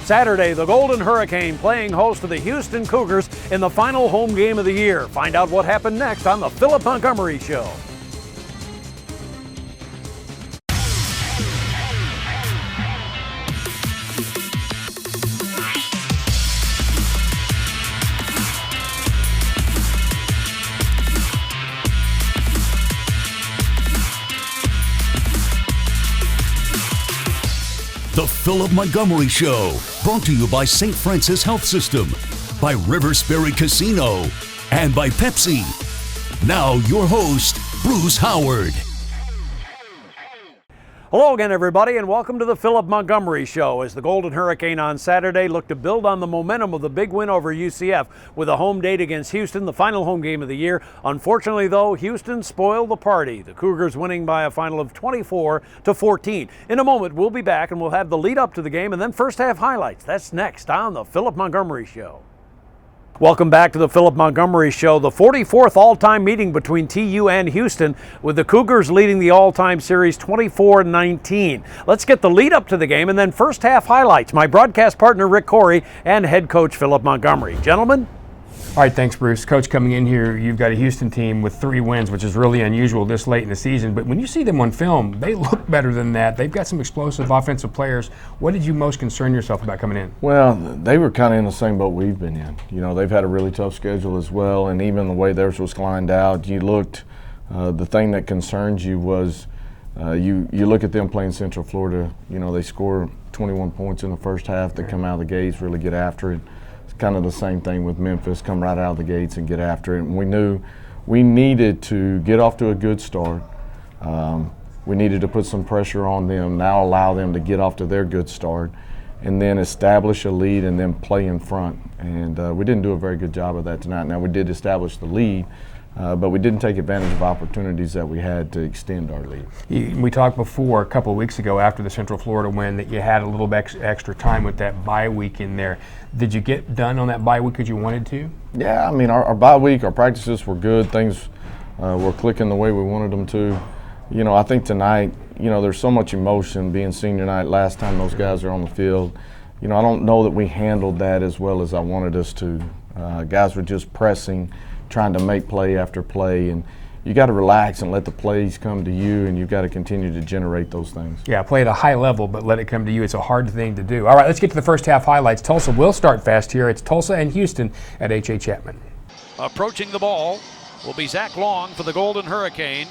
Saturday, the Golden Hurricane playing host to the Houston Cougars in the final home game of the year. Find out what happened next on the Philip Montgomery Show. The Philip Montgomery Show, brought to you by St. Francis Health System, by River Spirit Casino, and by Pepsi. Now your host, Bruce Howard. Hello again, everybody, and welcome to the Philip Montgomery Show as the Golden Hurricane on Saturday look to build on the momentum of the big win over UCF with a home date against Houston, the final home game of the year. Unfortunately, though, Houston spoiled the party, the Cougars winning by a final of 24-14. In a moment, we'll be back and we'll have the lead up to the game and then first half highlights. That's next on the Philip Montgomery Show. Welcome back to the Philip Montgomery Show, the 44th all-time meeting between TU and Houston, with the Cougars leading the all-time series 24-19. Let's get the lead up to the game and then first half highlights. My broadcast partner, Rick Corey, and head coach Philip Montgomery. Gentlemen? All right, thanks, Bruce. Coach, coming in here, you've got a Houston team with 3 wins, which is really unusual this late in the season. But when you see them on film, they look better than that. They've got some explosive offensive players. What did you most concern yourself about coming in? Well, they were kind of in the same boat we've been in. You know, they've had a really tough schedule as well, and even the way theirs was lined out, you looked, the thing that concerns you was you look at them playing Central Florida. You know, they score 21 points in the first half. They come out of the gates, really get after it. Kind of the same thing with Memphis, come right out of the gates and get after it. And we knew we needed to get off to a good start. We needed to put some pressure on them, now allow them to get off to their good start, and then establish a lead and then play in front. And we didn't do a very good job of that tonight. Now, we did establish the lead, but we didn't take advantage of opportunities that we had to extend our lead. We talked before, a couple of weeks ago after the Central Florida win, that you had a little extra time with that bye week in there. Did you get done on that bye week as you wanted to? Yeah, I mean, our bye week, our practices were good. Things were clicking the way we wanted them to. You know, I think tonight, you know, there's so much emotion being senior night, last time those guys are on the field. You know, I don't know that we handled that as well as I wanted us to. Guys were just pressing, trying to make play after play, and you got to relax and let the plays come to you, and you've got to continue to generate those things. Yeah, play at a high level, but let it come to you. It's a hard thing to do. All right, let's get to the first half highlights. Tulsa will start fast here. It's Tulsa and Houston at H.A. Chapman. Approaching the ball will be Zach Long for the Golden Hurricane.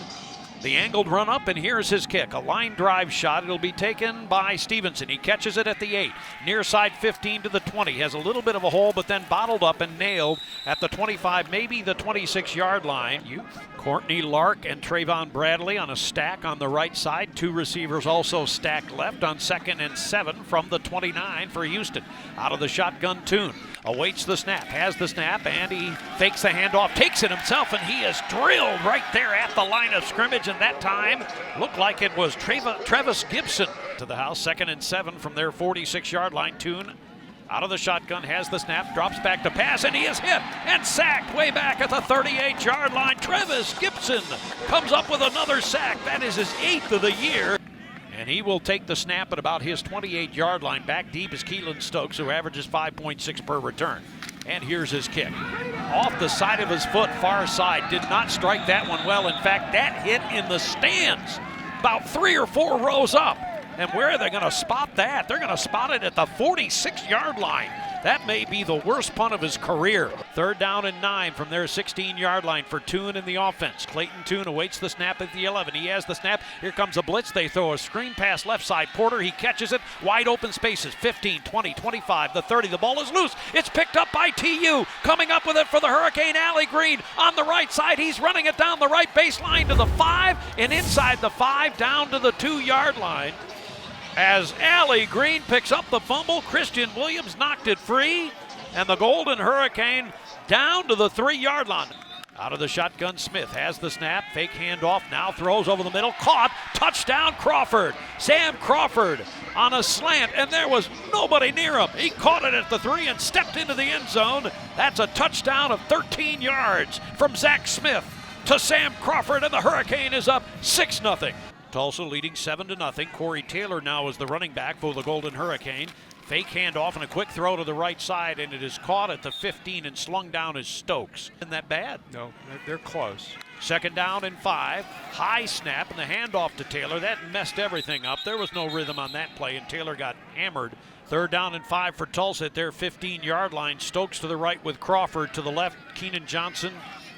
The angled run up, and here's his kick. A line drive shot. It'll be taken by Stevenson. He catches it at the 8. Near side 15 to the 20. Has a little bit of a hole, but then bottled up and nailed at the 25, maybe the 26-yard line. Courtney Lark and Trayvon Bradley on a stack on the right side. 2 receivers also stacked left on 2nd and 7 from the 29 for Houston. Out of the shotgun tune. Awaits the snap, has the snap, and he fakes the handoff, takes it himself, and he is drilled right there at the line of scrimmage, and that time looked like it was Travis Gibson to the house. 2nd and 7 from their 46-yard line. Tune out of the shotgun, has the snap, drops back to pass, and he is hit and sacked way back at the 38-yard line. Travis Gibson comes up with another sack. That is his 8th of the year. And he will take the snap at about his 28-yard line. Back deep is Keelan Stokes, who averages 5.6 per return. And here's his kick. Off the side of his foot, far side. Did not strike that one well. In fact, that hit in the stands about 3 or 4 rows up. And where are they going to spot that? They're going to spot it at the 46-yard line. That may be the worst punt of his career. 3rd down and 9 from their 16-yard line for Tune in the offense. Clayton Tune awaits the snap at the 11. He has the snap. Here comes a blitz. They throw a screen pass left side. Porter, he catches it. Wide open spaces. 15, 20, 25, the 30. The ball is loose. It's picked up by TU. Coming up with it for the Hurricane, Allie Green on the right side. He's running it down the right baseline to the 5 and inside the 5 down to the 2-yard line. As Allie Green picks up the fumble, Christian Williams knocked it free, and the Golden Hurricane down to the 3-yard line. Out of the shotgun, Smith has the snap, fake handoff, now throws over the middle, caught, touchdown Crawford. Sam Crawford on a slant, and there was nobody near him. He caught it at the 3 and stepped into the end zone. That's a touchdown of 13 yards from Zach Smith to Sam Crawford, and the Hurricane is up 6-0. Tulsa leading 7-0. Corey Taylor now is the running back for the Golden Hurricane. Fake handoff and a quick throw to the right side, and it is caught at the 15 and slung down as Stokes. Isn't that bad? No, they're close. 2nd down and 5. High snap and the handoff to Taylor. That messed everything up. There was no rhythm on that play, and Taylor got hammered. 3rd down and 5 for Tulsa at their 15-yard line. Stokes to the right with Crawford. To the left, Keenan Johnson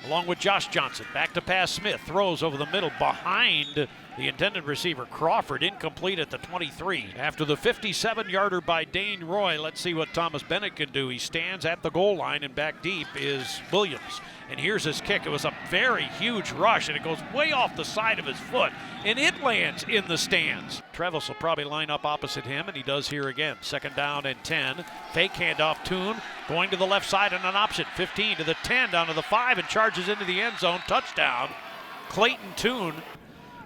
along with Josh Johnson. Back to pass Smith. Throws over the middle behind the intended receiver, Crawford, incomplete at the 23. After the 57-yarder by Dane Roy, let's see what Thomas Bennett can do. He stands at the goal line, and back deep is Williams. And here's his kick. It was a very huge rush, and it goes way off the side of his foot, and it lands in the stands. Trevis will probably line up opposite him, and he does here again. 2nd down and 10. Fake handoff, Toon going to the left side on an option. 15 to the 10, down to the 5, and charges into the end zone. Touchdown, Clayton Toon.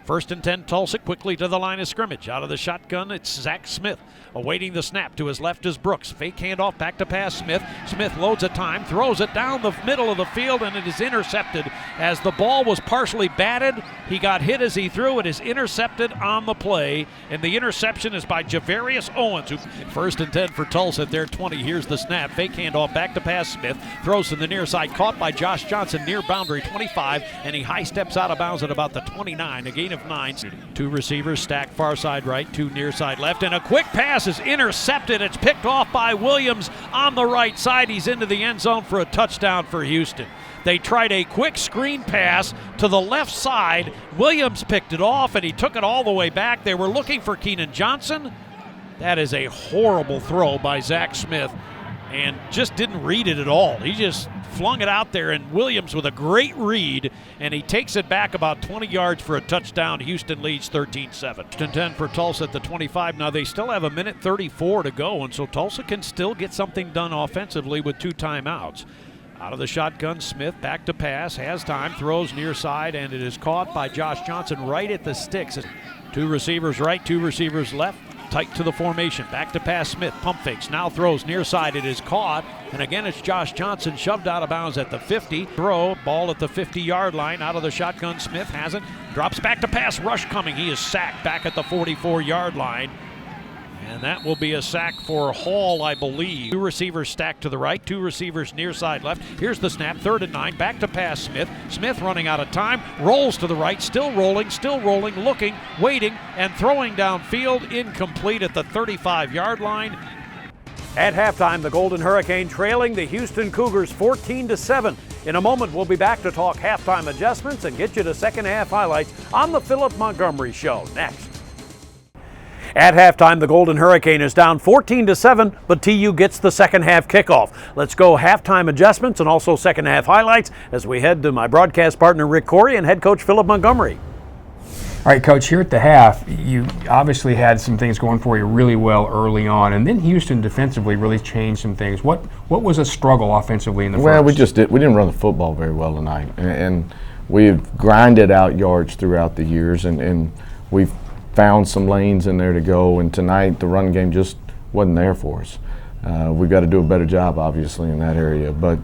1st and 10, Tulsa quickly to the line of scrimmage. Out of the shotgun, it's Zach Smith. Awaiting the snap. To his left is Brooks. Fake handoff, back to pass Smith. Smith loads a time, throws it down the middle of the field, and it is intercepted. As the ball was partially batted, he got hit as he threw. It is intercepted on the play, and the interception is by Javarius Owens. 1st and 10 for Tulsa at their 20. Here's the snap. Fake handoff, back to pass Smith. Throws to the near side, caught by Josh Johnson near boundary 25, and he high steps out of bounds at about the 29. A gain of 9. 2 receivers stacked far side right, 2 near side left, and a quick pass is intercepted. It's picked off by Williams on the right side. He's into the end zone for a touchdown for Houston. They tried a quick screen pass to the left side. Williams picked it off, and he took it all the way back. They were looking for Keenan Johnson. That is a horrible throw by Zach Smith, and just didn't read it at all. He just flung it out there, and Williams with a great read, and he takes it back about 20 yards for a touchdown. Houston leads 13-7. 10 for Tulsa at the 25. Now they still have 1:34 to go, and so Tulsa can still get something done offensively with 2 timeouts. Out of the shotgun, Smith back to pass, has time, throws near side, and it is caught by Josh Johnson right at the sticks. 2 receivers right, 2 receivers left. Tight to the formation, back to pass Smith, pump fakes, now throws near side, it is caught, and again it's Josh Johnson shoved out of bounds at the 50. Throw, ball at the 50-yard line, out of the shotgun, Smith has it, drops back to pass, rush coming, he is sacked back at the 44-yard line. And that will be a sack for Hall, I believe. 2 receivers stacked to the right, 2 receivers near side left. Here's the snap, 3rd and 9, back to pass Smith. Smith running out of time, rolls to the right, still rolling, looking, waiting, and throwing downfield, incomplete at the 35-yard line. At halftime, the Golden Hurricane trailing the Houston Cougars 14-7. In a moment, we'll be back to talk halftime adjustments and get you to second half highlights on the Philip Montgomery Show next. At halftime, the Golden Hurricane is down 14-7, but TU gets the second half kickoff. Let's go halftime adjustments and also second half highlights as we head to my broadcast partner Rick Corey and head coach Philip Montgomery. All right, Coach, here at the half, you obviously had some things going for you really well early on, and then Houston defensively really changed some things. What was a struggle offensively in the first? Well, we didn't run the football very well tonight, and we've grinded out yards throughout the years, and we've found some lanes in there to go, and tonight the run game just wasn't there for us. We've got to do a better job, obviously, in that area. But,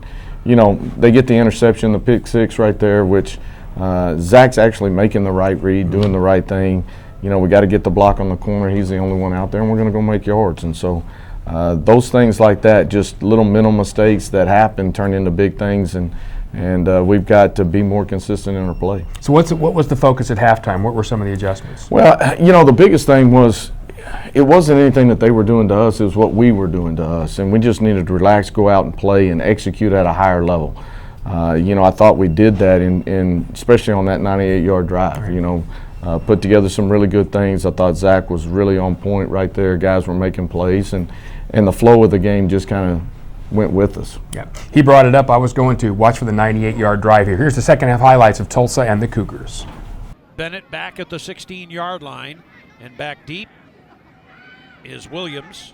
you know, they get the interception, the pick 6 right there, which Zach's actually making the right read, doing the right thing. You know, we got to get the block on the corner. He's the only one out there, and we're going to go make yards. And so those things like that, just little mental mistakes that happen, turn into big things, and we've got to be more consistent in our play. So what was the focus at halftime? What were some of the adjustments? Well, you know, the biggest thing was it wasn't anything that they were doing to us. It was what we were doing to us. And we just needed to relax, go out and play, and execute at a higher level. You know, I thought we did that, especially on that 98-yard drive. Right. You know, put together some really good things. I thought Zach was really on point right there. Guys were making plays, and the flow of the game just kind of went with us. Yeah, he brought it up. I was going to watch for the 98-yard drive here. Here's the second half highlights of Tulsa and the Cougars. Bennett back at the 16-yard line, and back deep is Williams.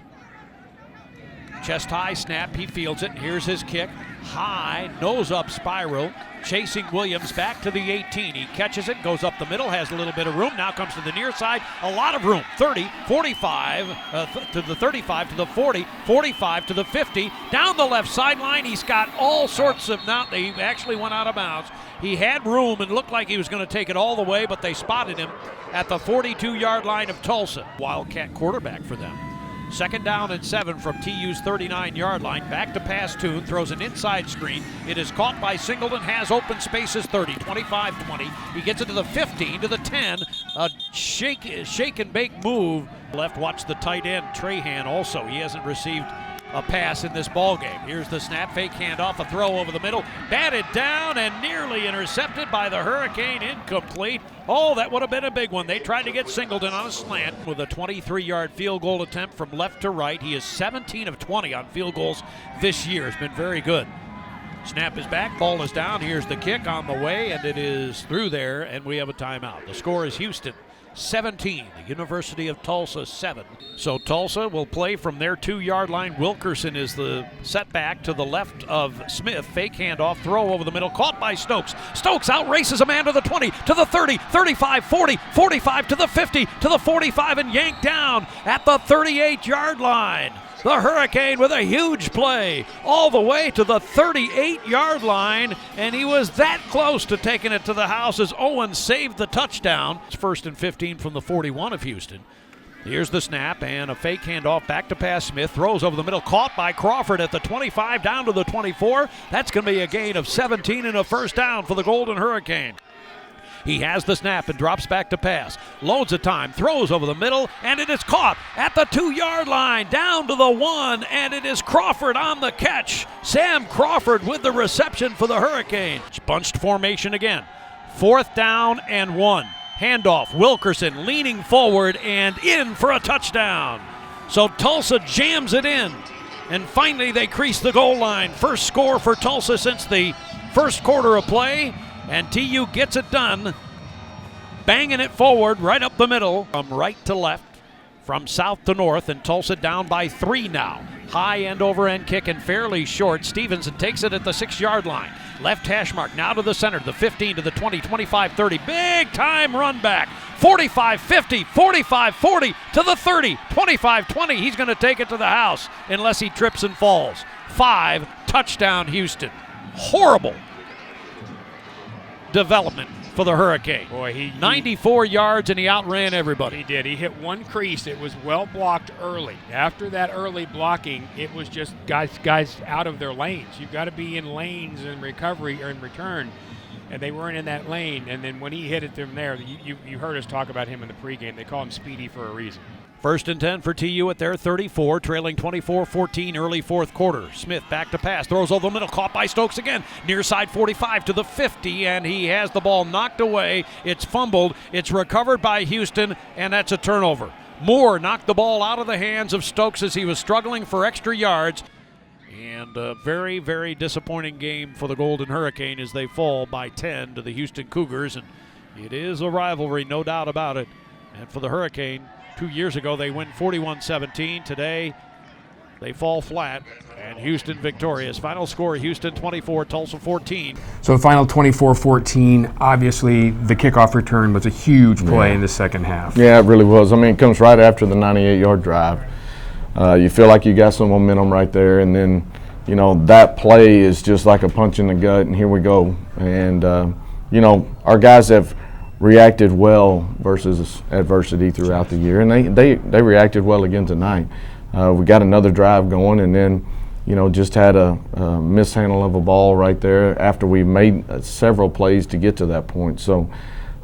Chest high snap, he fields it. Here's his kick. High, nose up spiral. Chasing Williams back to the 18. He catches it, goes up the middle, has a little bit of room. Now comes to the near side. A lot of room. 30, 45, to the 35, to the 40, 45, to the 50. Down the left sideline. He's got all sorts of, now he actually went out of bounds. He had room and looked like he was going to take it all the way, but they spotted him at the 42-yard line of Tulsa. Wildcat quarterback for them. Second down and 7 from TU's 39-yard line. Back to pass Toon, throws an inside screen. It is caught by Singleton, has open spaces 30, 25, 20. He gets it to the 15, to the 10. A shake and bake move. Left, watch the tight end, Trahan also. He hasn't received a pass in this ball game. Here's the snap, fake handoff, a throw over the middle, batted down and nearly intercepted by the Hurricane, incomplete. Oh, that would have been a big one. They tried to get Singleton on a slant with a 23-yard field goal attempt from left to right. He is 17 of 20 on field goals this year. It's been very good. Snap is back, ball is down. Here's the kick on the way, and it is through there, and we have a timeout. The score is Houston 17, the University of Tulsa 7. So Tulsa will play from their 2-yard line. Wilkerson is the setback to the left of Smith. Fake handoff, throw over the middle, caught by Stokes. Stokes outraces a man to the 20, to the 30, 35, 40, 45, to the 50, to the 45, and yanked down at the 38-yard line. The Hurricane with a huge play all the way to the 38-yard line, and he was that close to taking it to the house as Owen saved the touchdown. It's 1st and 15 from the 41 of Houston. Here's the snap and a fake handoff back to pass Smith. Throws over the middle, caught by Crawford at the 25 down to the 24. That's going to be a gain of 17 and a first down for the Golden Hurricane. He has the snap and drops back to pass. Loads of time, throws over the middle, and it is caught at the 2-yard line, down to the 1, and it is Crawford on the catch. Sam Crawford with the reception for the Hurricane. Bunched formation again. 4th down and 1. Handoff, Wilkerson leaning forward and in for a touchdown. So Tulsa jams it in, and finally they crease the goal line. First score for Tulsa since the first quarter of play. And TU gets it done, banging it forward right up the middle, from right to left, from south to north, and Tulsa down by 3 now. High end over end kick and fairly short. Stevenson takes it at the 6-yard line. Left hash mark now to the center, the 15 to the 20, 25, 30. Big time run back. 45, 50, 45, 40 to the 30, 25, 20. He's going to take it to the house unless he trips and falls. 5, touchdown Houston. Horrible development for the Hurricane. Boy, he 94 yards and he outran everybody. He did. He hit one crease. It was well blocked early. After that early blocking, it was just guys out of their lanes. You've got to be in lanes in recovery or in return, and they weren't in that lane. And then when he hit it from there, you heard us talk about him in the pregame. They call him Speedy for a reason. 1st and 10 for TU at their 34, trailing 24-14 early 4th quarter. Smith back to pass, throws over the middle, caught by Stokes again. Near side 45 to the 50, and he has the ball knocked away. It's fumbled, it's recovered by Houston, and that's a turnover. Moore knocked the ball out of the hands of Stokes as he was struggling for extra yards. And a very, very disappointing game for the Golden Hurricane as they fall by 10 to the Houston Cougars. And it is a rivalry, no doubt about it. And for the Hurricane, 2 years ago, they win 41-17. Today, they fall flat, and Houston victorious. Final score, Houston 24, Tulsa 14. So the final 24-14, obviously the kickoff return was a huge play in the second half. Yeah, it really was. I mean, it comes right after the 98-yard drive. You feel like you got some momentum right there, and then, you know, that play is just like a punch in the gut, and here we go. And, you know, our guys have reacted well versus adversity throughout the year, and they reacted well again tonight. We got another drive going, and then, you know, just had a mishandle of a ball right there after we made several plays to get to that point. So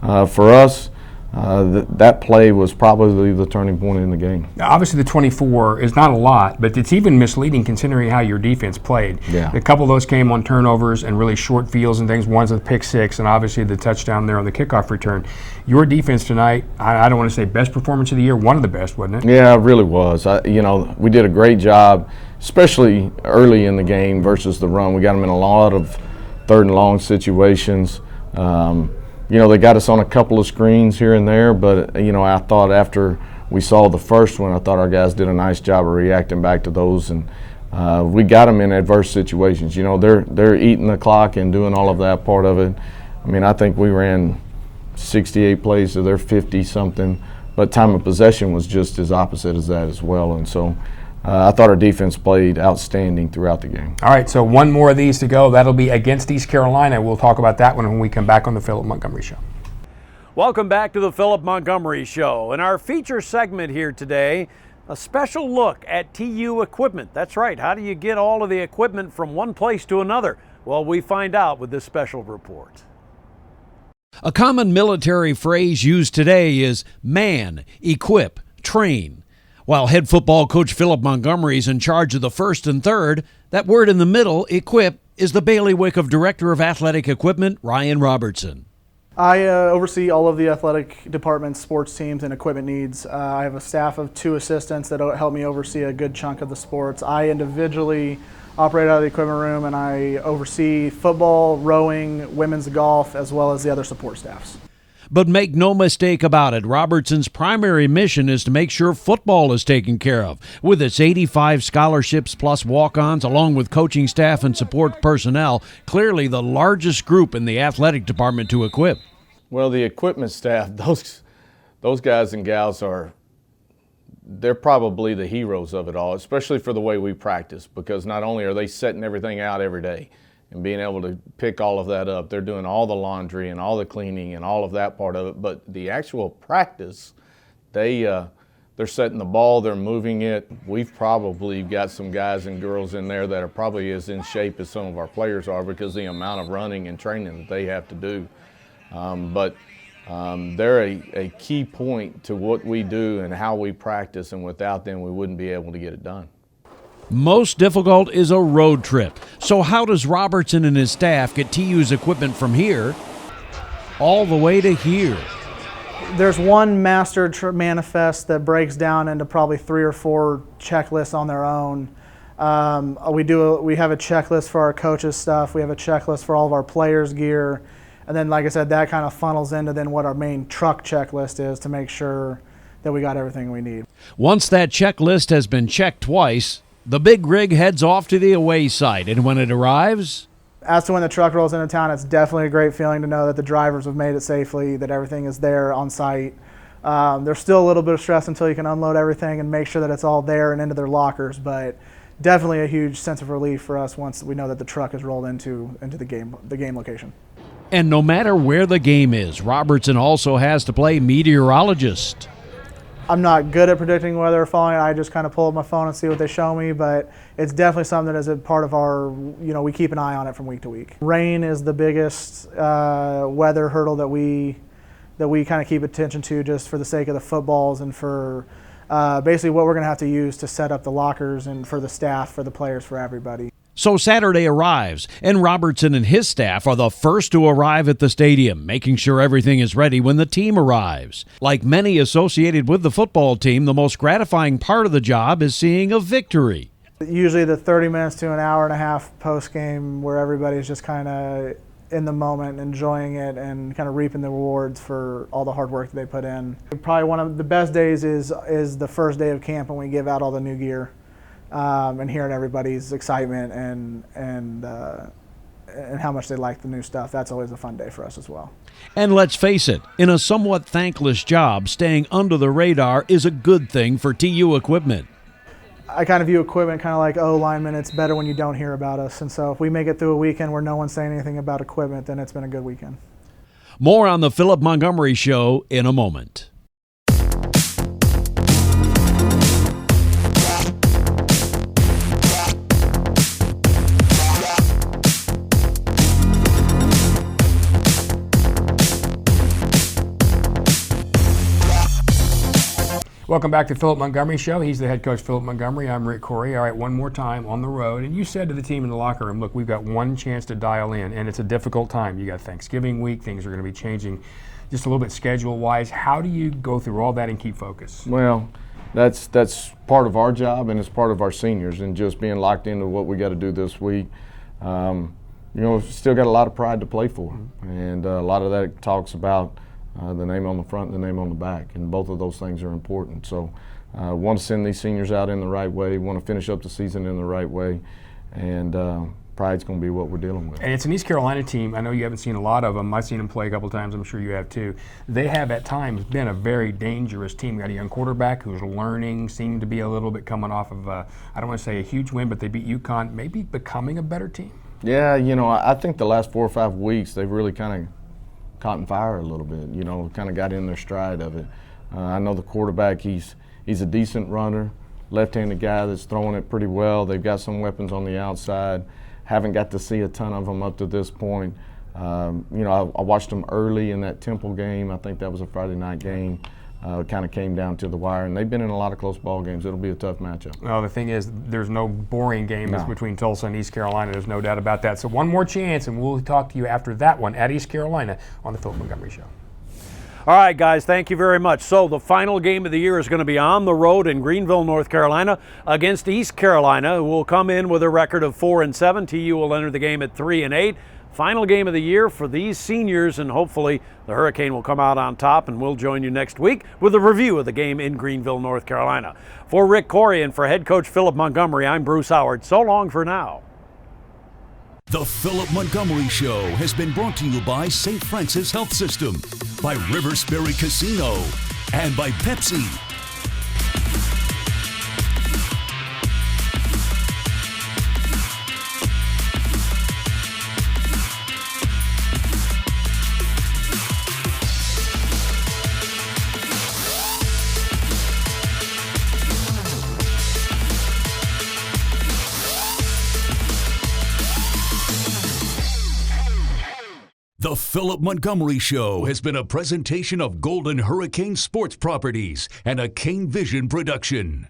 for us, that play was probably the turning point in the game. Now, obviously the 24 is not a lot, but it's even misleading considering how your defense played. Yeah. A couple of those came on turnovers and really short fields and things. One's a pick six, and obviously the touchdown there on the kickoff return. Your defense tonight, I don't want to say best performance of the year, one of the best, wasn't it? Yeah, it really was. You know, we did a great job, especially early in the game versus the run. We got them in a lot of 3rd and long situations. You know, they got us on a couple of screens here and there, but, you know, I thought after we saw the first one, I thought our guys did a nice job of reacting back to those, and we got them in adverse situations. You know, they're eating the clock and doing all of that part of it. I mean, I think we ran 68 plays to their 50-something, but time of possession was just as opposite as that as well, and so I thought our defense played outstanding throughout the game. All right, so one more of these to go. That'll be against East Carolina. We'll talk about that one when we come back on the Philip Montgomery Show. Welcome back to the Philip Montgomery Show. In our feature segment here today, A special look at TU equipment. That's right. How do you get all of the equipment from one place to another? Well, we find out with this special report. A common military phrase used today is man, equip, train. While head football coach Philip Montgomery is in charge of the first and third, that word in the middle, equip, is the bailiwick of Director of Athletic Equipment Ryan Robertson. I oversee all of the athletic department's sports teams and equipment needs. I have a staff of 2 assistants that help me oversee a good chunk of the sports. I individually operate out of the equipment room, and I oversee football, rowing, women's golf, as well as the other support staffs. But make no mistake about it, Robertson's primary mission is to make sure football is taken care of. With its 85 scholarships plus walk-ons, along with coaching staff and support personnel, clearly the largest group in the athletic department to equip. Well, the equipment staff, those guys and gals they're probably the heroes of it all, especially for the way we practice, because not only are they setting everything out every day and being able to pick all of that up, they're doing all the laundry and all the cleaning and all of that part of it, but the actual practice, they're setting the ball, they're moving it. We've probably got some guys and girls in there that are probably as in shape as some of our players are because of the amount of running and training that they have to do. They're a key point to what we do and how we practice, and without them we wouldn't be able to get it done. Most difficult is a road trip. So how does Robertson and his staff get TU's equipment from here all the way to here? There's one master manifest that breaks down into probably 3 or 4 checklists on their own. We have a checklist for our coaches' stuff. We have a checklist for all of our players' gear. And then, like I said, that kind of funnels into then what our main truck checklist is to make sure that we got everything we need. Once that checklist has been checked twice, the big rig heads off to the away site, and when it arrives, as to when the truck rolls into town, it's definitely a great feeling to know that the drivers have made it safely, that everything is there on site. There's still a little bit of stress until you can unload everything and make sure that it's all there and into their lockers, but definitely a huge sense of relief for us once we know that the truck is rolled into the game location. And no matter where the game is, Robertson also has to play meteorologist. I'm not good at predicting weather or falling. I just kind of pull up my phone and see what they show me, but it's definitely something that is a part of our, we keep an eye on it from week to week. Rain is the biggest weather hurdle that we kind of keep attention to, just for the sake of the footballs and for basically what we're going to have to use to set up the lockers and for the staff, for the players, for everybody. So Saturday arrives, and Robertson and his staff are the first to arrive at the stadium, making sure everything is ready when the team arrives. Like many associated with the football team, the most gratifying part of the job is seeing a victory. Usually the 30 minutes to an hour and a half post-game where everybody's just kind of in the moment, enjoying it and kind of reaping the rewards for all the hard work that they put in. Probably one of the best days is the first day of camp when we give out all the new gear. And hearing everybody's excitement and how much they like the new stuff. That's always a fun day for us as well. And let's face it, in a somewhat thankless job, staying under the radar is a good thing for TU equipment. I kind of view equipment kind of like, linemen, it's better when you don't hear about us. And so if we make it through a weekend where no one's saying anything about equipment, then it's been a good weekend. More on the Philip Montgomery Show in a moment. Welcome back to Philip Montgomery Show. He's the head coach, Philip Montgomery. I'm Rick Corey. All right, one more time on the road. And you said to the team in the locker room, look, we've got one chance to dial in, and it's a difficult time. You got Thanksgiving week. Things are going to be changing just a little bit schedule-wise. How do you go through all that and keep focus? Well, that's part of our job, and it's part of our seniors, and just being locked into what we got to do this week. We've still got a lot of pride to play for, and a lot of that talks about the name on the front and the name on the back, and both of those things are important. So want to send these seniors out in the right way, want to finish up the season in the right way, and pride's going to be what we're dealing with. And it's an East Carolina team. I know you haven't seen a lot of them. I've seen them play a couple times. I'm sure you have too. They have at times been a very dangerous team. Got a young quarterback who's learning, seemed to be a little bit coming off of, I don't want to say a huge win, but they beat UConn, maybe becoming a better team. Yeah, I think the last 4 or 5 weeks they've really kind of caught in fire a little bit, kind of got in their stride of it. I know the quarterback, he's a decent runner. left-handed guy that's throwing it pretty well. They've got some weapons on the outside. Haven't got to see a ton of them up to this point. You know, I watched them early in that Temple game. I think that was a Friday night game. Kind of came down to the wire, and they've been in a lot of close ball games. It'll be a tough matchup. Well, the thing is, there's no boring game that's between Tulsa and East Carolina. There's no doubt about that. So one more chance, and we'll talk to you after that one at East Carolina on the Philip Montgomery Show. All right, guys, thank you very much. So the final game of the year is going to be on the road in Greenville, North Carolina, against East Carolina, who will come in with a record of 4-7. TU will enter the game at 3-8. Final game of the year for these seniors, and hopefully the Hurricane will come out on top, and we'll join you next week with a review of the game in Greenville, North Carolina. For Rick Corey and for head coach Philip Montgomery, I'm Bruce Howard. So long for now. The Philip Montgomery Show has been brought to you by St. Francis Health System, by Riversbury Casino, and by Pepsi. The Philip Montgomery Show has been a presentation of Golden Hurricane Sports Properties and a Kane Vision production.